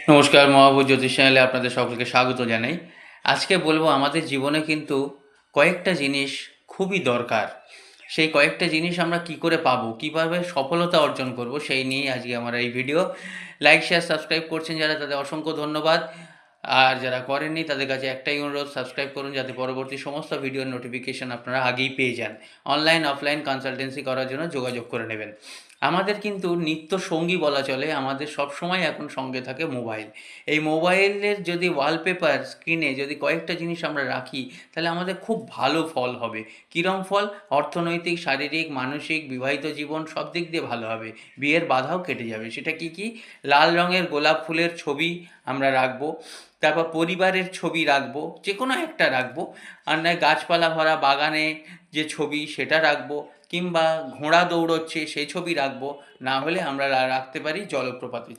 নমস্কার, মহাভূত জ্যোতিষ চ্যানেলে আপনাদের সকলকে স্বাগত জানাই। আজকে বলবো আমাদের জীবনে কিন্তু কয়েকটা জিনিস খুবই দরকার। সেই কয়েকটা জিনিস আমরা কি করে পাবো, কিভাবে সফলতা অর্জন করব, সেই নিয়েই আজকে আমার এই ভিডিও। লাইক, শেয়ার, সাবস্ক্রাইব করছেন যারা, তাদের অসংখ্য ধন্যবাদ। আর যারা করেননি তাদের কাছে একটাই অনুরোধ, সাবস্ক্রাইব করুন যাতে পরবর্তী সমস্ত ভিডিওর নোটিফিকেশন আপনারা আগেই পেয়ে যান। অনলাইন অফলাইন কনসালটেন্সি করার জন্য যোগাযোগ করে নেবেন। আমাদের কিন্তু নিত্য সঙ্গী বলা চলে, আমাদের সব সময় এখন সঙ্গে থাকে মোবাইল। এই মোবাইলের যদি ওয়ালপেপার স্ক্রিনে যদি কয়েকটা জিনিস আমরা রাখি, তাহলে আমাদের খুব ভালো ফল হবে। কীরম ফল? অর্থনৈতিক, শারীরিক, মানসিক, বিবাহিত জীবন সব দিক দিয়ে ভালো হবে। বিয়ের বাধাও কেটে যাবে। সেটা কি কি? লাল রঙের গোলাপ ফুলের ছবি আমরা রাখবো, তারপর পরিবারের ছবি রাখবো, যে কোনো একটা রাখবো। আর নয় গাছপালা ভরা বাগানে যে ছবি সেটা রাখবো, কিংবা ঘোড়া দৌড়চ্ছে সেই ছবি রাখবো। না হলে আমরা রাখতে পারি জলপ্রপাতের